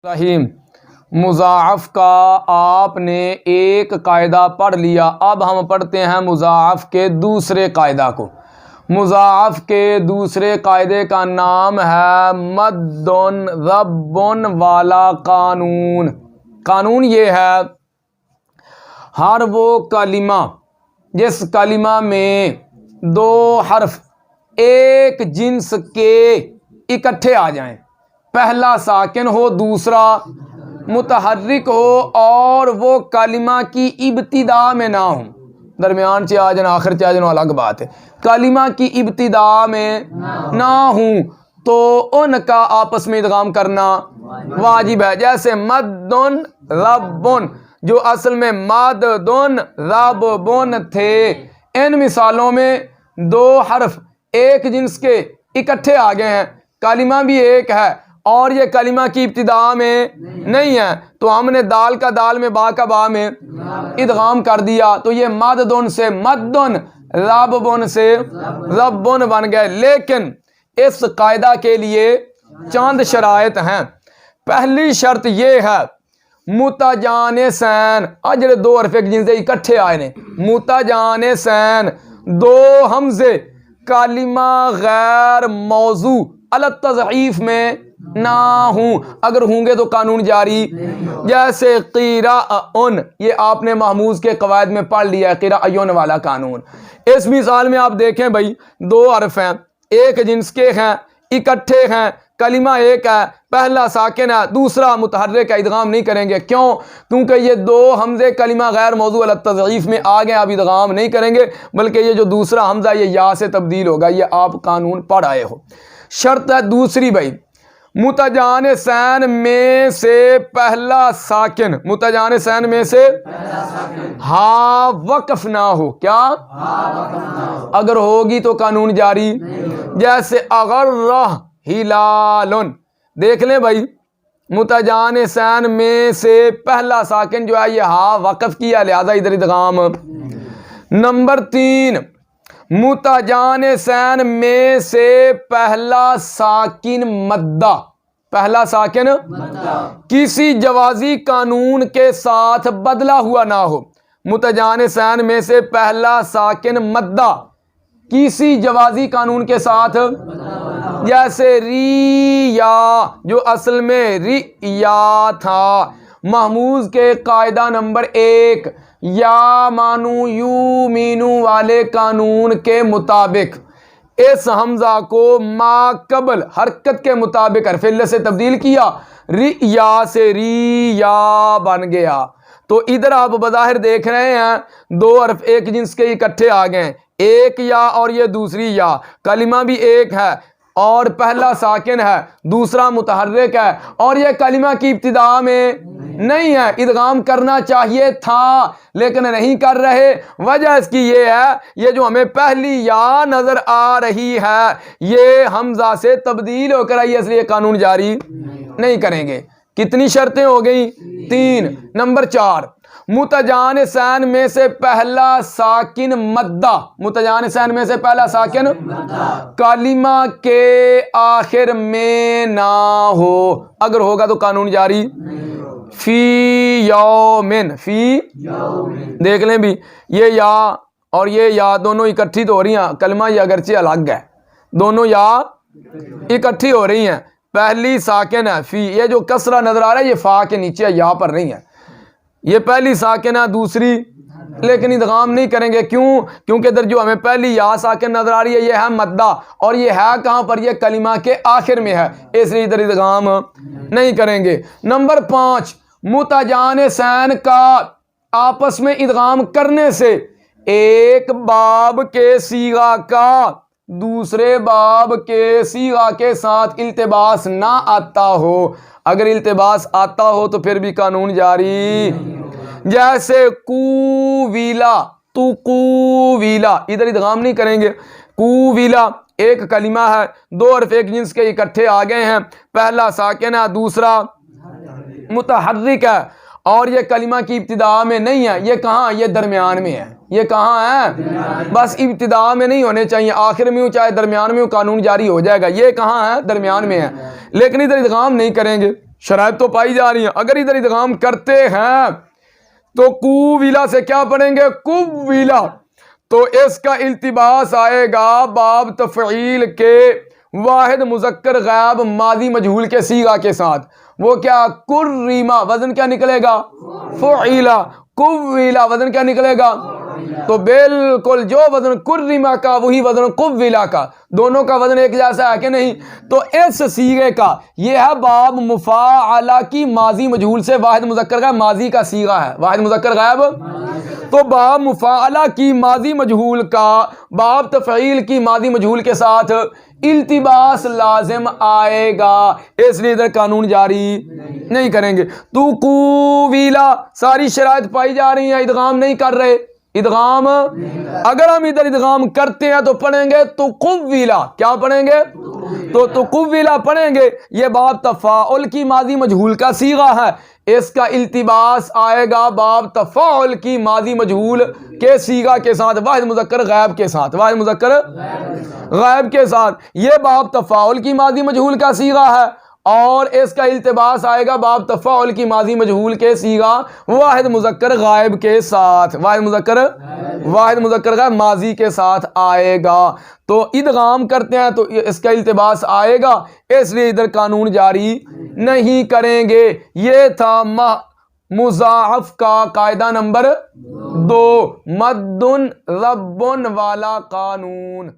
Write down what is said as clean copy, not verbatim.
رحیم مضاعف کا آپ نے ایک قاعدہ پڑھ لیا، اب ہم پڑھتے ہیں مضاعف کے دوسرے قاعدہ کو۔ مضاعف کے دوسرے قاعدے کا نام ہے مد ضب والا قانون۔ قانون یہ ہے، ہر وہ کلمہ جس کلمہ میں دو حرف ایک جنس کے اکٹھے آ جائیں، پہلا ساکن ہو دوسرا متحرک ہو، اور وہ کلمہ کی ابتدا میں نہ ہوں، درمیان سے آ جانا آخر سے آ جانا الگ بات ہے، کلمہ کی ابتدا میں نہ ہوں تو ان کا آپس میں ادغام کرنا واجب ہے۔ جیسے مدن ربن جو اصل میں مدن ربن تھے، ان مثالوں میں دو حرف ایک جنس کے اکٹھے آ گئے ہیں، کلمہ بھی ایک ہے اور یہ کلمہ کی ابتدا میں نہیں ہے، تو ہم نے دال کا دال میں با کا با میں ادغام کر دیا، تو یہ مدن سے مدن ربن سے ربن بن گئے۔ لیکن اس قاعدہ کے لیے چند شرائط ہیں۔ پہلی شرط یہ ہے متجانسین، جڑے دو حرف ایک جنس دے اکٹھے آئے نے، متجانسین دو حمزے کلمہ غیر موضوع التضعیف میں نہ ہوں، اگر ہوں گے تو قانون جاری۔ جیسے قراءن، یہ آپ نے محموز کے قواعد میں پڑھ لیا ہے، قراءن والا قانون۔ اس مثال میں آپ دیکھیں بھائی، دو حرف ہیں ایک جنس کے ہیں اکٹھے ہیں، کلمہ ایک ہے، پہلا ساکن ہے دوسرا متحرک ہے، ادغام نہیں کریں گے۔ کیوں؟ کیونکہ یہ دو حمزے کلمہ غیر موضوع التضعیف میں آ گئے، اب ادغام نہیں کریں گے، بلکہ یہ جو دوسرا حمزہ یہ یا سے تبدیل ہوگا، یہ آپ قانون پڑھ آئے ہو۔ شرط ہے دوسری بھائی، متجانسین میں سے پہلا ساکن، متجانسین میں سے ہا وقف نہ ہو، کیا؟ اگر ہوگی تو قانون جاری۔ جیسے اغرہ ہلالن، دیکھ لیں بھائی، متجانسین میں سے پہلا ساکن جو ہے یہ ہا وقف کیا، لہذا ادھر ادغام۔ نمبر 3، متجانسین میں سے پہلا ساکن مدہ، پہلا ساکن کسی جوازی قانون کے ساتھ بدلا ہوا نہ ہو۔ متجانسین میں سے پہلا ساکن مدہ کسی جوازی قانون کے ساتھ، جیسے ریا جو اصل میں ریا تھا، محموز کے قاعدہ نمبر 1 یا مانو یو مینو والے قانون کے مطابق اس حمزہ کو ما قبل حرکت کے مطابق حرف علت سے تبدیل کیا، ریا سے ریا بن گیا۔ تو ادھر آپ بظاہر دیکھ رہے ہیں دو حرف ایک جنس کے اکٹھے آ گئے، ایک یا اور یہ دوسری یا، کلمہ بھی ایک ہے اور پہلا ساکن ہے دوسرا متحرک ہے، اور یہ کلمہ کی ابتدا میں نہیں ہے، ادغام کرنا چاہیے تھا لیکن نہیں کر رہے۔ وجہ اس کی یہ ہے، یہ جو ہمیں پہلی یا نظر آ رہی ہے یہ حمزہ سے تبدیل ہو کر آئی، اس لیے قانون جاری نہیں کریں گے۔ کتنی شرطیں ہو گئیں؟ 3۔ نمبر 4، متجانسین میں سے پہلا ساکن مدہ، متجانسین میں سے پہلا ساکن کلمہ کے آخر میں نہ ہو، اگر ہوگا تو قانون جاری۔ فی یومن، فی دیکھ لیں بھی، یہ یا اور یہ یا دونوں اکٹھی تو ہو رہی ہیں، کلمہ یہ اگرچہ الگ ہے، دونوں یا اکٹھی ہو رہی ہیں، پہلی ساکن ہے فی، یہ جو کسرہ نظر آ رہا ہے یہ فا کے نیچے ہے، یا پر نہیں ہے، یہ پہلی ساکن ہے دوسری، لیکن ادغام نہیں کریں گے۔ کیوں؟ کیونکہ ادھر جو ہمیں پہلی یا ساکن نظر آ رہی ہے یہ ہے مدہ، اور یہ ہے کہاں پر؟ یہ کلمہ کے آخر میں ہے، اس لیے ادھر ادغام نہیں کریں گے۔ نمبر 5، متجانسین کا آپس میں ادغام کرنے سے ایک باب کے صیغہ کا دوسرے باب کے صیغہ کے ساتھ التباس نہ آتا ہو، اگر التباس آتا ہو تو پھر بھی قانون جاری۔ جیسے کوویلا، تو کوویلا، ادھر ادغام نہیں کریں گے۔ کوویلا ایک کلمہ ہے، دو حرف ایک جنس کے اکٹھے آ گئے ہیں، پہلا ساکن ہے دوسرا متحرک ہے، اور یہ کلمہ کی ابتدا میں نہیں ہے، یہ کہاں؟ یہ درمیان میں ہے، یہ کہاں ہے؟ بس ابتدا میں نہیں ہونے چاہیے، آخر میں ہو چاہے درمیان میں ہو، قانون جاری ہو جائے گا۔ یہ کہاں ہے؟ درمیان میں ہے، لیکن ادھر ادغام نہیں کریں گے۔ شرائط تو پائی جا رہی ہیں. اگر ادھر ادغام کرتے ہیں تو کوویلا سے کیا پڑھیں گے؟ کوویلا. تو اس کا التباس آئے گا باب تفعیل کے واحد مذکر غائب ماضی مجہول کے صیغہ کے ساتھ. وہ کیا؟ کریما، وزن کیا نکلے گا؟ فعیلا. کویلا وزن کیا نکلے گا؟ تو بالکل جو وزن کریما کا وہی وزن قویلا کا، دونوں کا وزن ایک جیسا ہے کہ نہیں؟ تو اس صیغے کا یہ ہے باب مفاعلہ کی ماضی مجہول سے واحد مذکر غائب ماضی کا صیغہ ہے، واحد مذکر غائب. تو باب مفاعلہ کی ماضی مجہول کا باب تفعیل کی ماضی مجہول کے ساتھ التباس لازم آئے گا، اس لیے ادھر قانون جاری نہیں کریں گے. تو کوویلا ساری شرائط پائی جا رہی ہیں، ادغام نہیں کر رہے. ادغام اگر ہم ادھر ادغام کرتے ہیں تو پڑھیں گے تو قویلا. کیا پڑھیں گے؟ تو قویلا پڑھیں گے. یہ باب تفاعل کی ماضی مجہول کا صیغہ ہے، اس کا التباس آئے گا باب تفاعل کی ماضی مجہول کے صیغہ کے ساتھ واحد مذکر غائب کے ساتھ، واحد مذکر غائب کے ساتھ. یہ باب تفاعل کی ماضی مجہول کا صیغہ ہے اور اس کا التباس آئے گا باب تفاعل کی ماضی مجہول کے صیغہ واحد مذکر غائب کے ساتھ، واحد مذکر غائب ماضی کے ساتھ آئے گا. تو ادغام کرتے ہیں تو اس کا التباس آئے گا، اس لیے ادھر قانون جاری نہیں کریں گے. یہ تھا مضاعف کا قاعدہ نمبر 2، مد رب والا قانون.